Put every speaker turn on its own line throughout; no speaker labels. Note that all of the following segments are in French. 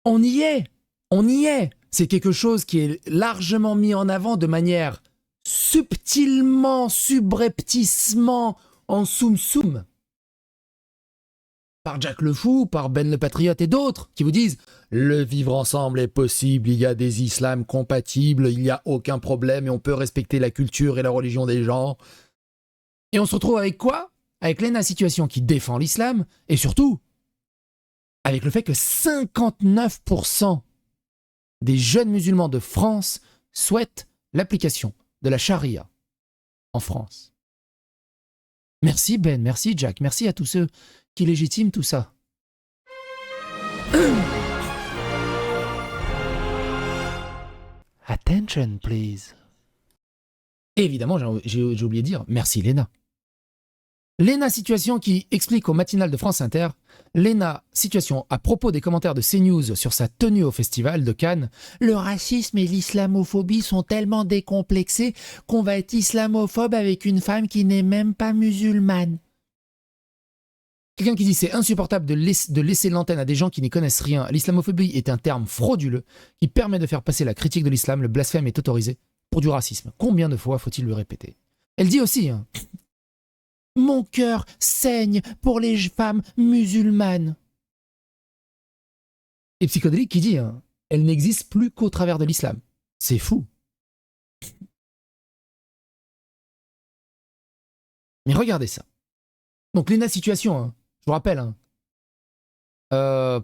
On y est. On y est. C'est quelque chose qui est largement mis en avant de manière subtilement, subrepticement, en soum-soum, par Jack le Fou, par Ben le Patriote et d'autres, qui vous disent « Le vivre ensemble est possible, il y a des islams compatibles, il n'y a aucun problème et on peut respecter la culture et la religion des gens. » Et on se retrouve avec quoi? Avec Lena Situation qui défend l'islam, et surtout, avec le fait que 59% des jeunes musulmans de France souhaitent l'application de la charia en France. Merci Ben, merci Jack, merci à tous ceux qui légitiment tout ça. Attention, please. Et évidemment, j'ai oublié de dire merci Léna. Léna Situation qui explique au matinal de France Inter, Léna Situation à propos des commentaires de CNews sur sa tenue au festival de Cannes, le racisme et l'islamophobie sont tellement décomplexés qu'on va être islamophobe avec une femme qui n'est même pas musulmane. Quelqu'un qui dit c'est insupportable de laisser l'antenne à des gens qui n'y connaissent rien. L'islamophobie est un terme frauduleux qui permet de faire passer la critique de l'islam. Le blasphème est autorisé pour du racisme. Combien de fois faut-il le répéter? Elle dit aussi mon cœur saigne pour les femmes musulmanes. Et Psychodélique qui dit elle n'existe plus qu'au travers de l'islam. C'est fou. Mais regardez ça. Donc Léna Situation, je vous rappelle,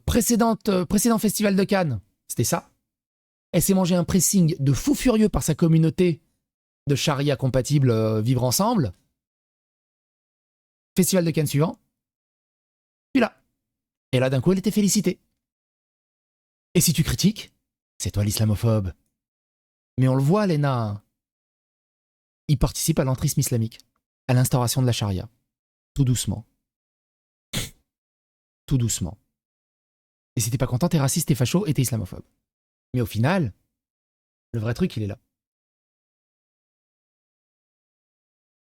précédent festival de Cannes, c'était ça. Elle s'est mangé un pressing de fou furieux par sa communauté de charia compatible vivre ensemble. Festival de Cannes suivant. Puis là. Et là, d'un coup, elle était félicitée. Et si tu critiques, c'est toi l'islamophobe. Mais on le voit, Léna. Il participe à l'entrisme islamique, à l'instauration de la charia. Tout doucement. Tout doucement. Et si t'es pas content, t'es raciste, t'es facho et t'es islamophobe. Mais au final, le vrai truc, il est là.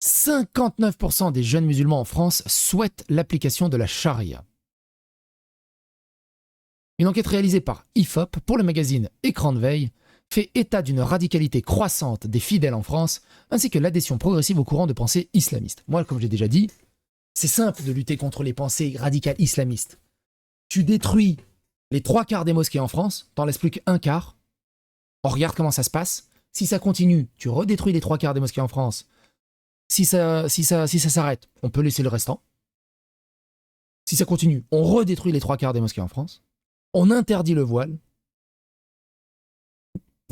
59% des jeunes musulmans en France souhaitent l'application de la charia. Une enquête réalisée par IFOP pour le magazine Écran de veille fait état d'une radicalité croissante des fidèles en France, ainsi que l'adhésion progressive au courant de pensée islamiste. Moi, comme j'ai déjà dit, c'est simple de lutter contre les pensées radicales islamistes. Tu détruis les 3/4 des mosquées en France, t'en laisses plus qu'un quart. On regarde comment ça se passe. Si ça continue, tu redétruis les 3/4 des mosquées en France. Si ça s'arrête, on peut laisser le restant. Si ça continue, on redétruit les 3/4 des mosquées en France. On interdit le voile.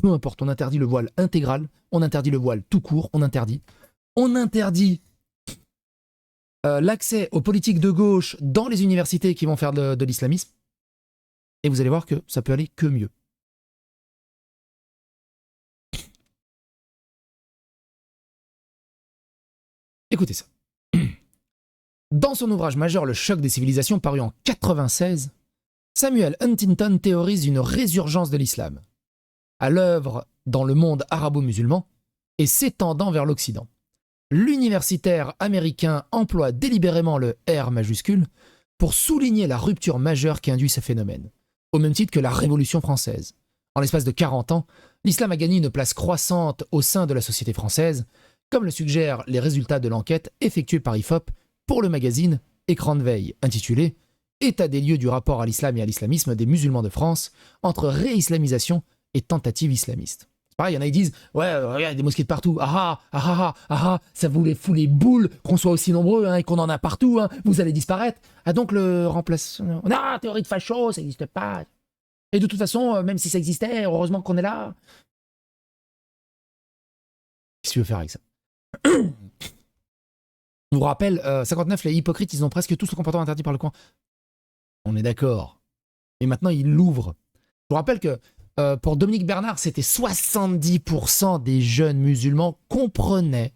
Peu importe, on interdit le voile intégral. On interdit le voile tout court. On interdit. On interdit l'accès aux politiques de gauche dans les universités qui vont faire de l'islamisme. Et vous allez voir que ça peut aller que mieux. Écoutez ça. Dans son ouvrage majeur Le choc des civilisations, paru en 1996, Samuel Huntington théorise une résurgence de l'islam, à l'œuvre dans le monde arabo-musulman et s'étendant vers l'Occident. L'universitaire américain emploie délibérément le R majuscule pour souligner la rupture majeure qui induit ce phénomène, au même titre que la Révolution française. En l'espace de 40 ans, l'islam a gagné une place croissante au sein de la société française, comme le suggèrent les résultats de l'enquête effectuée par IFOP pour le magazine Écran de veille, intitulé « État des lieux du rapport à l'islam et à l'islamisme des musulmans de France entre réislamisation et tentative islamiste ». C'est pareil, il y en a qui disent « Ouais, regarde, il y a des mosquées de partout. Ça vous les fout les boules qu'on soit aussi nombreux et qu'on en a partout. Vous allez disparaître. Ah donc le remplacement... Non, théorie de facho, ça n'existe pas. Et de toute façon, même si ça existait, heureusement qu'on est là. » Qu'est-ce que tu veux faire avec ça? Je vous rappelle, 59, les hypocrites, ils ont presque tous le comportement interdit par le coin. On est d'accord. Et maintenant, ils l'ouvrent. Je vous rappelle que pour Dominique Bernard, c'était 70% des jeunes musulmans comprenaient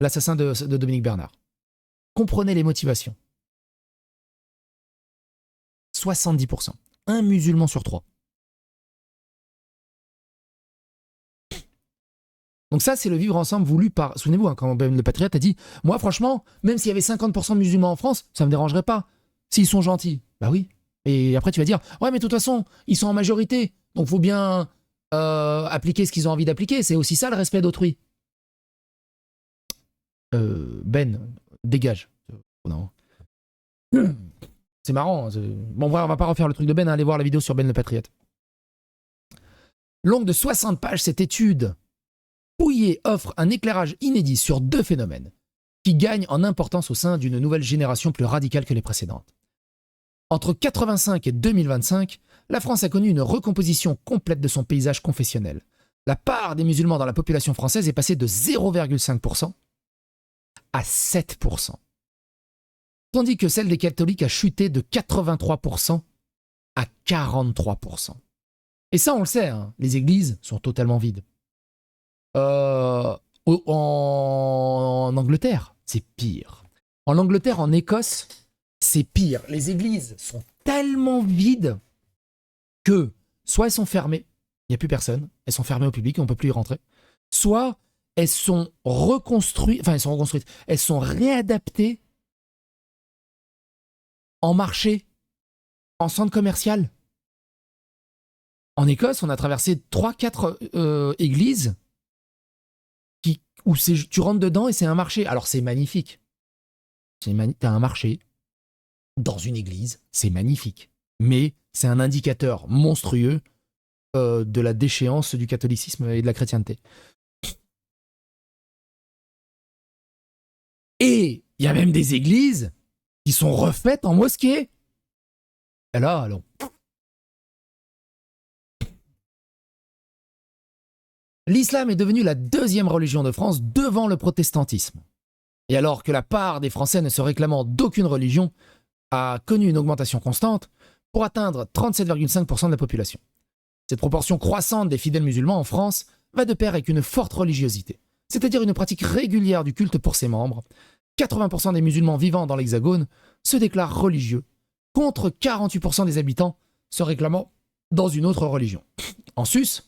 l'assassin de Dominique Bernard. Comprenaient les motivations. 70%. Un musulman sur 3. Donc ça, c'est le vivre ensemble voulu par... Souvenez-vous, quand Ben le Patriote a dit « Moi, franchement, même s'il y avait 50% de musulmans en France, ça ne me dérangerait pas, s'ils sont gentils. Bah oui. Et après, tu vas dire, ouais, mais de toute façon, ils sont en majorité. Donc, faut bien appliquer ce qu'ils ont envie d'appliquer. C'est aussi ça, le respect d'autrui. Ben, dégage. Non. C'est marrant. Bon, bref, on va pas refaire le truc de Ben. Allez voir la vidéo sur Ben le Patriote. Longue de 60 pages, cette étude fouillée offre un éclairage inédit sur 2 phénomènes qui gagnent en importance au sein d'une nouvelle génération plus radicale que les précédentes. Entre 85 et 2025, la France a connu une recomposition complète de son paysage confessionnel. La part des musulmans dans la population française est passée de 0,5% à 7%, tandis que celle des catholiques a chuté de 83% à 43%. Et ça, on le sait, hein, les églises sont totalement vides. En Angleterre, c'est pire. En Angleterre, en Écosse, c'est pire. Les églises sont tellement vides que soit elles sont fermées, il n'y a plus personne, elles sont fermées au public, on ne peut plus y rentrer, soit elles sont reconstruites, elles sont réadaptées en marché, en centre commercial. En Écosse, on a traversé 3-4 églises où tu rentres dedans et c'est un marché. Alors c'est magnifique. T'as un marché dans une église, c'est magnifique. Mais c'est un indicateur monstrueux de la déchéance du catholicisme et de la chrétienté. Et il y a même des églises qui sont refaites en mosquée. Et là, alors... L'islam est devenu la 2e religion de France devant le protestantisme. Et alors que la part des Français ne se réclamant d'aucune religion a connu une augmentation constante pour atteindre 37,5% de la population. Cette proportion croissante des fidèles musulmans en France va de pair avec une forte religiosité, c'est-à-dire une pratique régulière du culte pour ses membres. 80% des musulmans vivant dans l'Hexagone se déclarent religieux, contre 48% des habitants se réclamant dans une autre religion. En sus,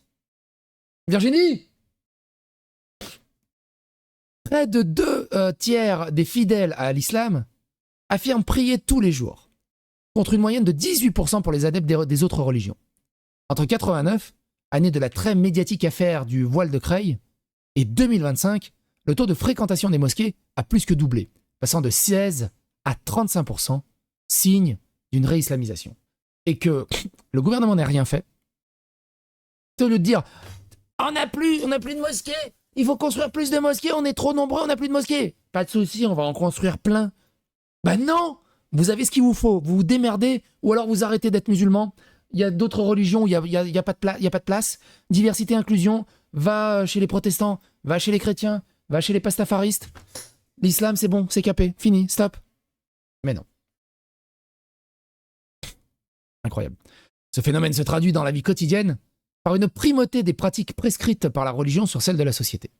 Virginie, près de 2 tiers des fidèles à l'islam affirment prier tous les jours, contre une moyenne de 18% pour les adeptes des autres religions. Entre 89, année de la très médiatique affaire du voile de Creil, et 2025, le taux de fréquentation des mosquées a plus que doublé, passant de 16 à 35%, signe d'une réislamisation. Et que le gouvernement n'ait rien fait, c'est au lieu de dire on n'a plus de mosquées, il faut construire plus de mosquées, on est trop nombreux, on n'a plus de mosquées. Pas de souci, on va en construire plein. Ben non, vous avez ce qu'il vous faut, vous vous démerdez, ou alors vous arrêtez d'être musulman. Il y a d'autres religions où il n'y a pas de place. Diversité, inclusion, va chez les protestants, va chez les chrétiens, va chez les pastafaristes. L'islam, c'est bon, c'est capé, fini, stop. Mais non. Incroyable. Ce phénomène se traduit dans la vie quotidienne par une primauté des pratiques prescrites par la religion sur celle de la société,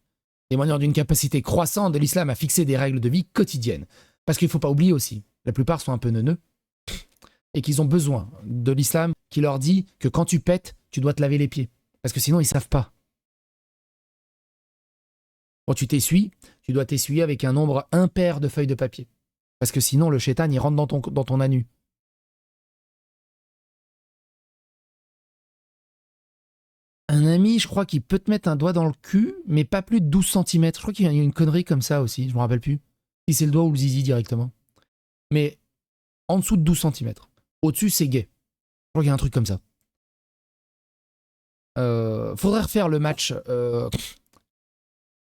témoignant d'une capacité croissante de l'islam à fixer des règles de vie quotidiennes. Parce qu'il ne faut pas oublier aussi, la plupart sont un peu neuneux, et qu'ils ont besoin de l'islam qui leur dit que quand tu pètes, tu dois te laver les pieds. Parce que sinon, ils ne savent pas. Quand tu t'essuies, tu dois t'essuyer avec un nombre impair de feuilles de papier. Parce que sinon, le shaitan, il rentre dans ton anus. Un ami, je crois qu'il peut te mettre un doigt dans le cul, mais pas plus de 12 cm. Je crois qu'il y a une connerie comme ça aussi, je me rappelle plus. Si c'est le doigt ou le zizi directement. Mais en dessous de 12 cm. Au-dessus, c'est gay. Je crois qu'il y a un truc comme ça. Faudrait refaire le match.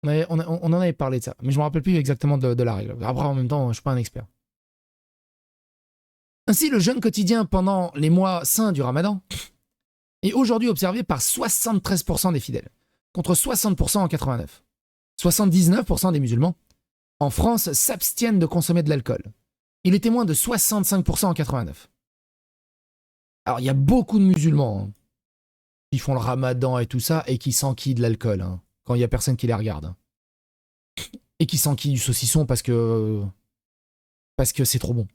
On en avait parlé de ça, mais je me rappelle plus exactement de la règle. Après, en même temps, je suis pas un expert. Ainsi, le jeûne quotidien pendant les mois saints du Ramadan est aujourd'hui observé par 73% des fidèles, contre 60% en 89. 79% des musulmans en France s'abstiennent de consommer de l'alcool. Il était moins de 65% en 89. Alors, il y a beaucoup de musulmans qui font le ramadan et tout ça et qui s'enquillent de l'alcool quand il n'y a personne qui les regarde. Et qui s'enquillent du saucisson parce que c'est trop bon.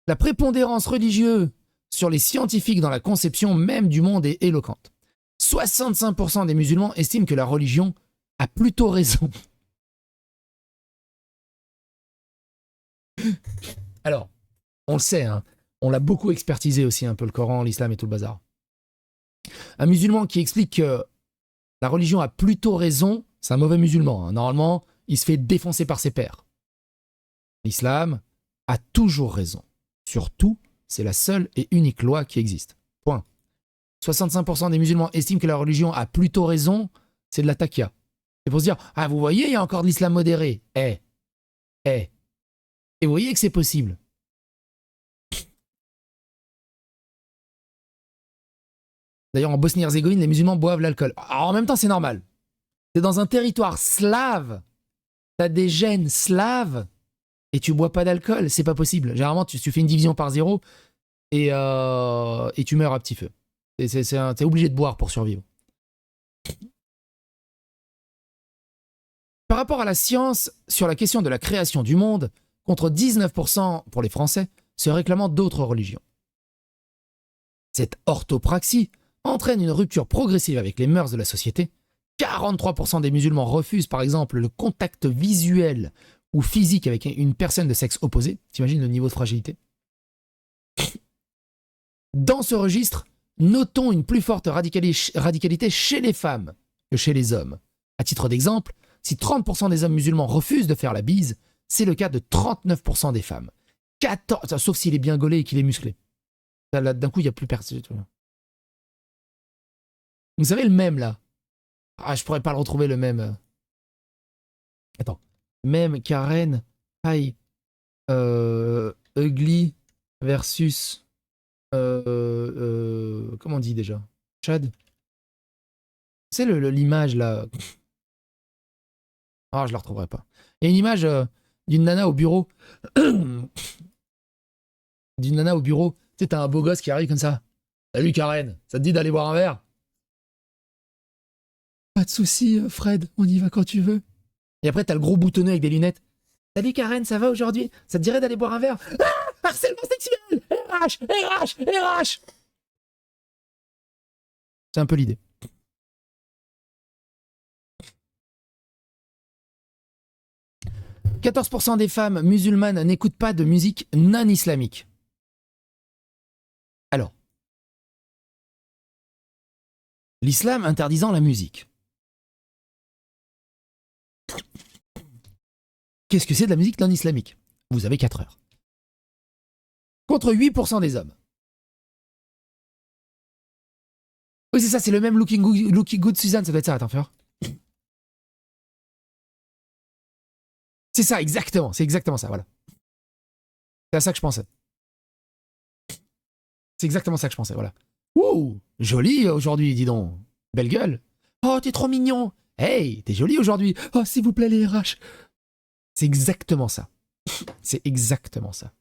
La prépondérance religieuse sur les scientifiques dans la conception même du monde est éloquente. 65% des musulmans estiment que la religion a plutôt raison. Alors, on le sait, On l'a beaucoup expertisé aussi, un peu le Coran, l'islam et tout le bazar. Un musulman qui explique que la religion a plutôt raison, c'est un mauvais musulman. Hein. Normalement, il se fait défoncer par ses pairs. L'islam a toujours raison. Surtout, c'est la seule et unique loi qui existe. Point. 65% des musulmans estiment que la religion a plutôt raison, c'est de la taqia. C'est pour se dire, ah vous voyez, il y a encore de l'islam modéré. Et vous voyez que c'est possible. D'ailleurs, en Bosnie-Herzégovine, les musulmans boivent l'alcool. Alors, en même temps, c'est normal. T'es dans un territoire slave, t'as des gènes slaves, et tu bois pas d'alcool, c'est pas possible. Généralement, tu fais une division par 0, et tu meurs à petit feu. T'es obligé de boire pour survivre. Par rapport à la science, sur la question de la création du monde, contre 19% pour les Français, se réclamant d'autres religions. Cette orthopraxie entraîne une rupture progressive avec les mœurs de la société. 43% des musulmans refusent par exemple le contact visuel ou physique avec une personne de sexe opposé. T'imagines le niveau de fragilité? Dans ce registre, notons une plus forte radicalité chez les femmes que chez les hommes. À titre d'exemple, si 30% des hommes musulmans refusent de faire la bise, c'est le cas de 39% des femmes. 14, sauf s'il est bien gaulé et qu'il est musclé. Là, d'un coup, il n'y a plus personne. Vous savez le même là? Ah, je pourrais pas le retrouver le même. Attends. Même Karen, Hi, Ugly versus. Comment on dit déjà? Chad? C'est l'image là. Ah, je la retrouverai pas. Il y a une image d'une nana au bureau. D'une nana au bureau. Tu sais, t'as un beau gosse qui arrive comme ça. Salut Karen, ça te dit d'aller boire un verre? Pas de soucis, Fred, on y va quand tu veux. Et après, t'as le gros boutonneux avec des lunettes. Salut Karen, ça va aujourd'hui? Ça te dirait d'aller boire un verre? Ah, harcèlement sexuel! RH! RH! RH! C'est un peu l'idée. « 14% des femmes musulmanes n'écoutent pas de musique non islamique. » Alors, l'islam interdisant la musique. Qu'est-ce que c'est de la musique non islamique? Vous avez 4 heures. Contre 8% des hommes. Oui, c'est ça, c'est le même Looking Good Suzanne, ça doit être ça, attends, fais voir. C'est ça, exactement, c'est exactement ça, voilà. C'est à ça que je pensais. C'est exactement ça que je pensais, voilà. Ouh, joli aujourd'hui, dis donc. Belle gueule. Oh, t'es trop mignon. Hey, t'es joli aujourd'hui. Oh, s'il vous plaît, les RH. C'est exactement ça. C'est exactement ça.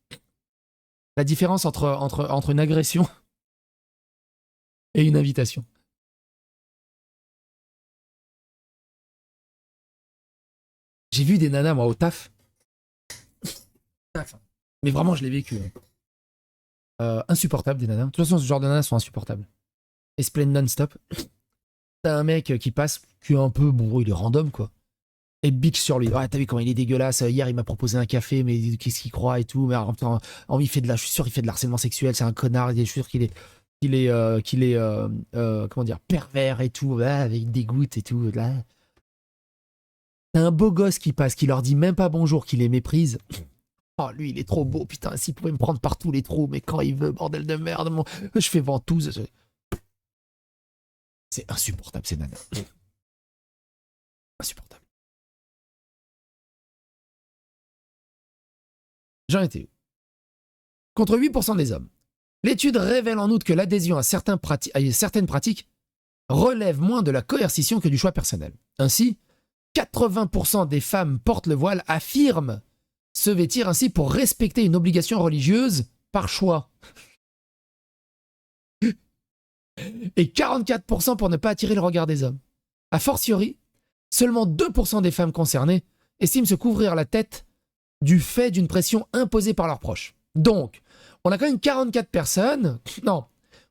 La différence entre une agression et une invitation. J'ai vu des nanas, moi, au taf. Mais vraiment, je l'ai vécu. Insupportable, des nanas. De toute façon, ce genre de nanas sont insupportables. Et se plaignent non-stop. T'as un mec qui passe, qui est un peu, bon, il est random, quoi. Et bique sur lui. Ouais, t'as vu comment il est dégueulasse. Hier, il m'a proposé un café, mais qu'est-ce qu'il croit et tout. Mais en même temps, je suis sûr qu'il fait de l'harcèlement sexuel. C'est un connard. Je suis sûr qu'il est comment dire, pervers et tout. Avec des gouttes et tout. Là. T'as un beau gosse qui passe, qui leur dit même pas bonjour, qui les méprise. Oh, lui, il est trop beau, putain, s'il pouvait me prendre par tous les trous, mais quand il veut, bordel de merde, je fais ventouse. C'est insupportable, ces nanas. Insupportable. J'en étais où? Contre 8% des hommes. L'étude révèle en outre que l'adhésion à certaines pratiques relève moins de la coercition que du choix personnel. Ainsi, 80% des femmes portent le voile affirment se vêtir ainsi pour respecter une obligation religieuse par choix. Et 44% pour ne pas attirer le regard des hommes. A fortiori, seulement 2% des femmes concernées estiment se couvrir la tête du fait d'une pression imposée par leurs proches. Donc, on a quand même 44 personnes, non,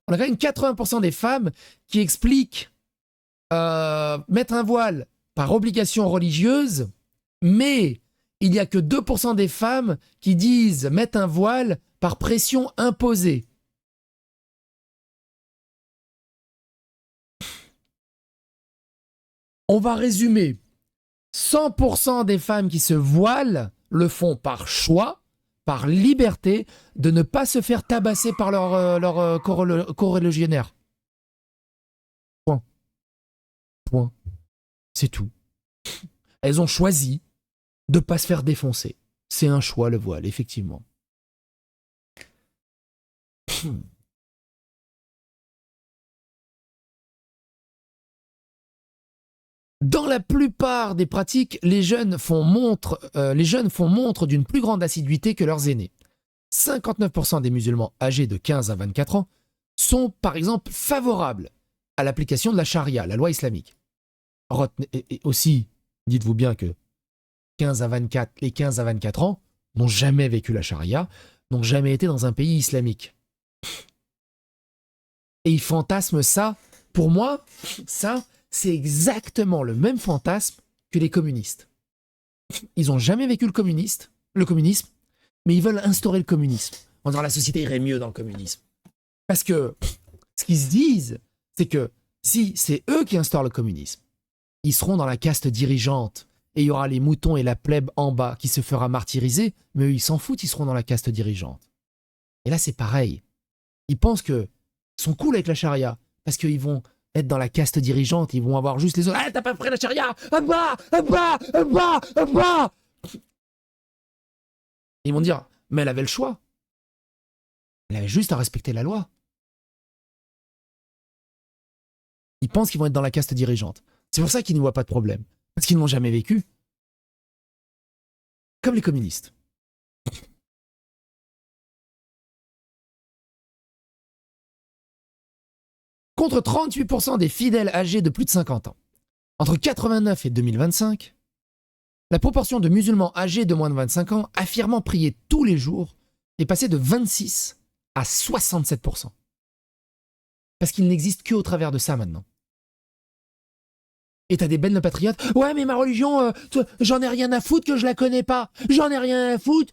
on a quand même 80% des femmes qui expliquent mettre un voile par obligation religieuse, mais il n'y a que 2% des femmes qui disent mettre un voile par pression imposée. On va résumer. 100% des femmes qui se voilent le font par choix, par liberté, de ne pas se faire tabasser par leur coreligionnaire. Point. Point. C'est tout. Elles ont choisi de ne pas se faire défoncer. C'est un choix, le voile, effectivement. Dans la plupart des pratiques, les jeunes font montre d'une plus grande assiduité que leurs aînés. 59% des musulmans âgés de 15 à 24 ans sont, par exemple, favorables à l'application de la charia, la loi islamique. Et aussi, dites-vous bien que les 15 à 24 ans n'ont jamais vécu la charia, n'ont jamais été dans un pays islamique. Et ils fantasment ça. Pour moi, ça, c'est exactement le même fantasme que les communistes. Ils n'ont jamais vécu le communisme, mais ils veulent instaurer le communisme. En disant la société irait mieux dans le communisme. Parce que ce qu'ils se disent, c'est que si c'est eux qui instaurent le communisme, ils seront dans la caste dirigeante et il y aura les moutons et la plèbe en bas qui se fera martyriser, mais eux, ils s'en foutent, ils seront dans la caste dirigeante. Et là, c'est pareil. Ils pensent qu'ils sont cool avec la charia parce qu'ils vont être dans la caste dirigeante, ils vont avoir juste les autres. Ah, t'as pas pris la charia. Ils vont dire, mais elle avait le choix. Elle avait juste à respecter la loi. Ils pensent qu'ils vont être dans la caste dirigeante. C'est pour ça qu'ils n'y voient pas de problème. Parce qu'ils ne l'ont jamais vécu. Comme les communistes. Contre 38% des fidèles âgés de plus de 50 ans. Entre 89 et 2025, la proportion de musulmans âgés de moins de 25 ans affirmant prier tous les jours est passée de 26 à 67%. Parce qu'il n'existe qu'au travers de ça maintenant. Et t'as des belles patriotes. Ouais, mais ma religion, j'en ai rien à foutre que je la connais pas. J'en ai rien à foutre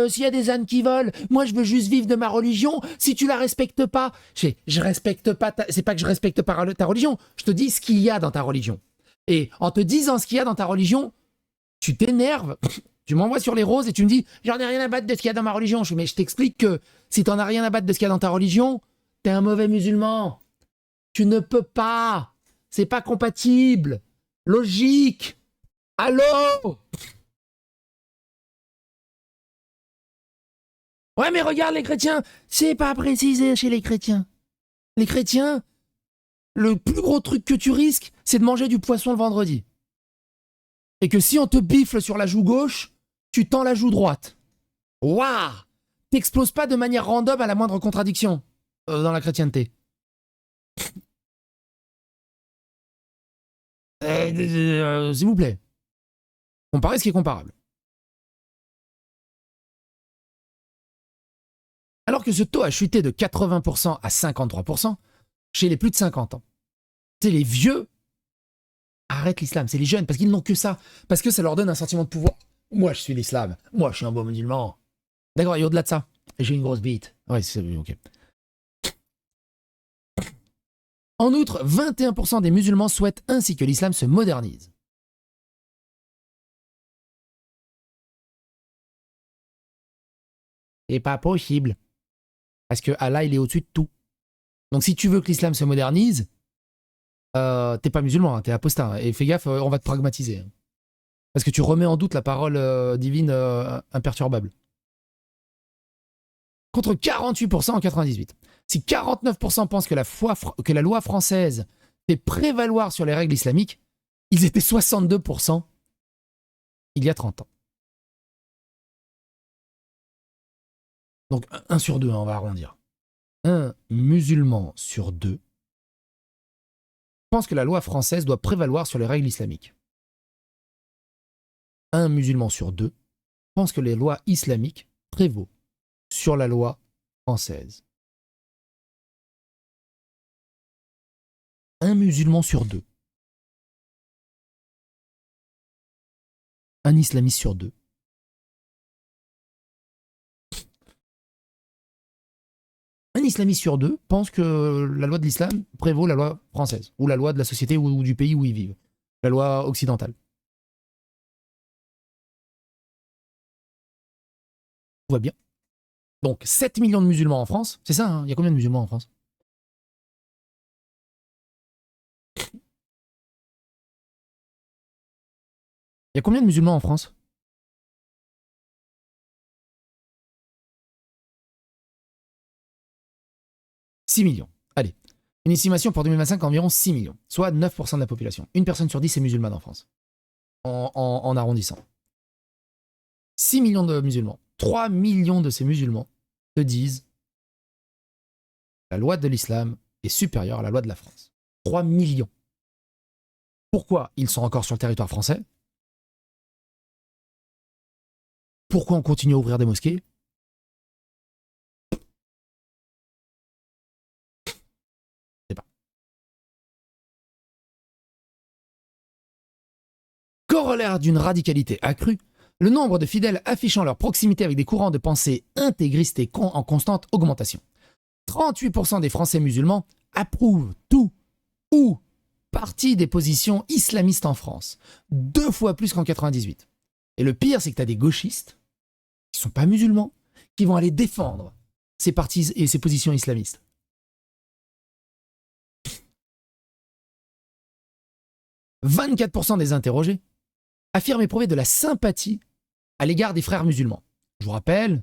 s'il y a des ânes qui volent. Moi, je veux juste vivre de ma religion. Si tu la respectes pas, je respecte pas. C'est pas que je respecte pas ta religion. Je te dis ce qu'il y a dans ta religion. Et en te disant ce qu'il y a dans ta religion, tu t'énerves. Tu m'envoies sur les roses et tu me dis j'en ai rien à battre de ce qu'il y a dans ma religion. Mais je t'explique que si t'en as rien à battre de ce qu'il y a dans ta religion, t'es un mauvais musulman. Tu ne peux pas. C'est pas compatible. Logique. Allô? Ouais, mais regarde les chrétiens. C'est pas précisé chez les chrétiens. Les chrétiens, le plus gros truc que tu risques, c'est de manger du poisson le vendredi. Et que si on te bifle sur la joue gauche, tu tends la joue droite. Waouh! T'exploses pas de manière random à la moindre contradiction dans la chrétienté. S'il vous plaît. Comparez ce qui est comparable. Alors que ce taux a chuté de 80% à 53% chez les plus de 50 ans. C'est les vieux arrêtent l'islam, c'est les jeunes, parce qu'ils n'ont que ça, parce que ça leur donne un sentiment de pouvoir. Moi, je suis l'islam, moi, je suis un bon musulman. D'accord, et au-delà de ça, j'ai une grosse bite. Ouais, c'est ok. En outre, 21% des musulmans souhaitent ainsi que l'islam se modernise. C'est pas possible. Parce que Allah, il est au-dessus de tout. Donc si tu veux que l'islam se modernise, t'es pas musulman, hein, t'es apostat. Hein, et fais gaffe, on va te pragmatiser. Hein. Parce que tu remets en doute la parole divine imperturbable. Contre 48% en 98. Si 49% pensent que la loi française fait prévaloir sur les règles islamiques, ils étaient 62% il y a 30 ans. Donc 1 sur 2, hein, on va arrondir. Un musulman sur 2 pense que la loi française doit prévaloir sur les règles islamiques. Un musulman sur 2 pense que les lois islamiques prévaut sur la loi française. Un musulman sur 2. Un islamiste sur 2. islamiste sur 2 pense que la loi de l'islam prévaut la loi française, ou la loi de la société ou du pays où ils vivent, la loi occidentale. Tout va bien. Donc 7 millions de musulmans en France, c'est ça, hein, il y a combien de musulmans en France? Il y a combien de musulmans en France? 6 millions. Allez. Une estimation pour 2025 environ 6 millions, soit 9% de la population. Une personne sur 10 est musulmane en France, en arrondissant. 6 millions de musulmans. 3 millions de ces musulmans te disent la loi de l'islam est supérieure à la loi de la France. 3 millions. Pourquoi ils sont encore sur le territoire français? Pourquoi on continue à ouvrir des mosquées? Je sais pas. Corollaire d'une radicalité accrue, le nombre de fidèles affichant leur proximité avec des courants de pensée intégristes est en constante augmentation. 38% des Français musulmans approuvent tout ou partie des positions islamistes en France, 2 fois plus qu'en 98. Et le pire, c'est que tu as des gauchistes qui ne sont pas musulmans, qui vont aller défendre ces partis et ces positions islamistes. « 24% des interrogés affirment éprouver de la sympathie à l'égard des frères musulmans. » Je vous rappelle,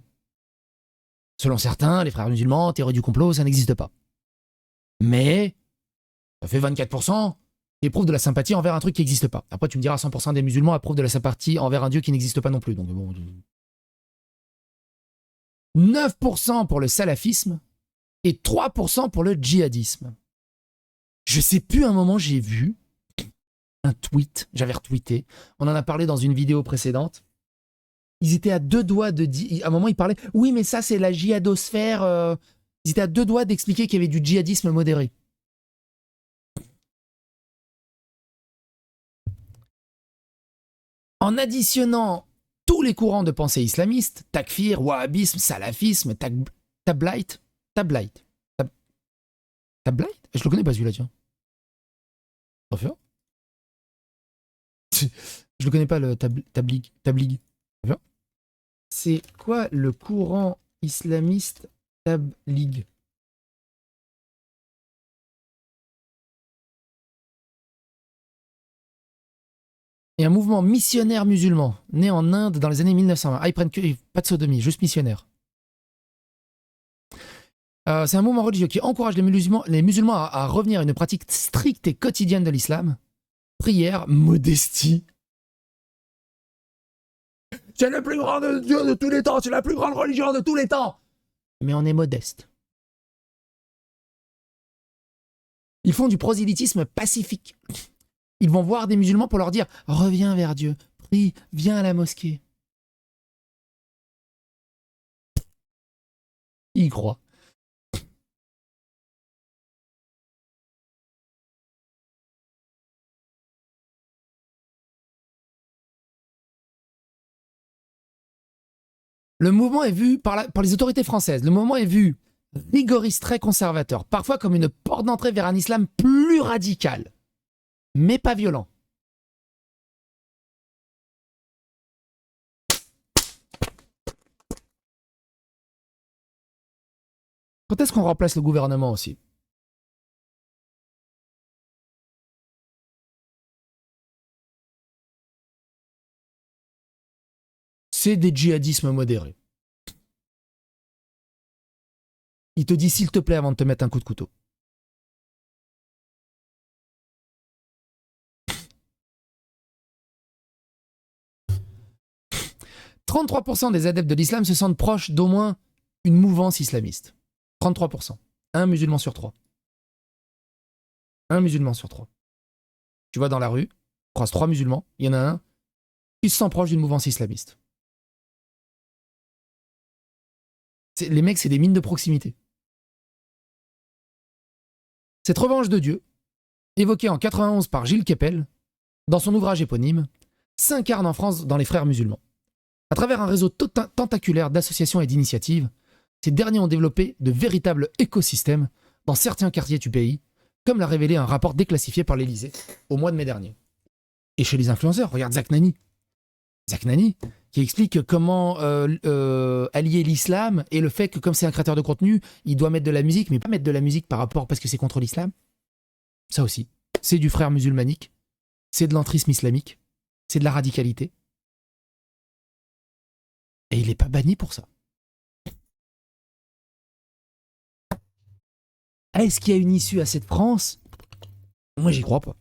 selon certains, les frères musulmans, théorie du complot, ça n'existe pas. Mais ça fait 24% qui éprouvent de la sympathie envers un truc qui n'existe pas. Après, tu me diras, 100% des musulmans approuvent de la sympathie envers un Dieu qui n'existe pas non plus. Donc bon, 9% pour le salafisme et 3% pour le djihadisme. Je sais plus, à un moment, j'ai vu un tweet, j'avais retweeté, on en a parlé dans une vidéo précédente. Ils étaient à 2 doigts de dire, à un moment ils parlaient, oui mais ça c'est la djihadosphère, ils étaient à 2 doigts d'expliquer qu'il y avait du djihadisme modéré. En additionnant tous les courants de pensée islamistes, takfir, wahhabisme, salafisme, tablite, je le connais pas celui-là, tiens. Refais. Je le connais pas, le tablig. C'est quoi le courant islamiste tablig? Et un mouvement missionnaire musulman, né en Inde dans les années 1920. Ah, ils prennent pas de sodomie, juste missionnaire. C'est un mouvement religieux qui encourage les musulmans à revenir à une pratique stricte et quotidienne de l'islam. Prière, modestie. C'est le plus grand Dieu de tous les temps, c'est la plus grande religion de tous les temps. Mais on est modeste. Ils font du prosélytisme pacifique. Ils vont voir des musulmans pour leur dire « Reviens vers Dieu, prie, viens à la mosquée. » Ils y croient. Le mouvement est vu par les autorités françaises. Le mouvement est vu rigoriste, très conservateur, parfois comme une porte d'entrée vers un islam plus radical, mais pas violent. Quand est-ce qu'on remplace le gouvernement aussi? C'est des djihadismes modérés. Il te dit s'il te plaît avant de te mettre un coup de couteau. « 33% des adeptes de l'islam se sentent proches d'au moins une mouvance islamiste. 33%. Un musulman sur 3. Un musulman sur 3. Tu vas dans la rue, tu croises 3 musulmans, il y en a un qui se sent proche d'une mouvance islamiste. Les mecs, c'est des mines de proximité. Cette revanche de Dieu, évoquée en 91 par Gilles Kepel, dans son ouvrage éponyme, s'incarne en France dans les frères musulmans. À travers un réseau tentaculaire d'associations et d'initiatives, ces derniers ont développé de véritables écosystèmes dans certains quartiers du pays, comme l'a révélé un rapport déclassifié par l'Élysée au mois de mai dernier. Et chez les influenceurs, regarde Zach Nani. Zach Nani, qui explique comment allier l'islam et le fait que comme c'est un créateur de contenu, il doit mettre de la musique, mais pas mettre de la musique par rapport parce que c'est contre l'islam. Ça aussi. C'est du frère musulmanique, c'est de l'entrisme islamique, c'est de la radicalité. Et il n'est pas banni pour ça. Est-ce qu'il y a une issue à cette France? Moi, j'y crois pas.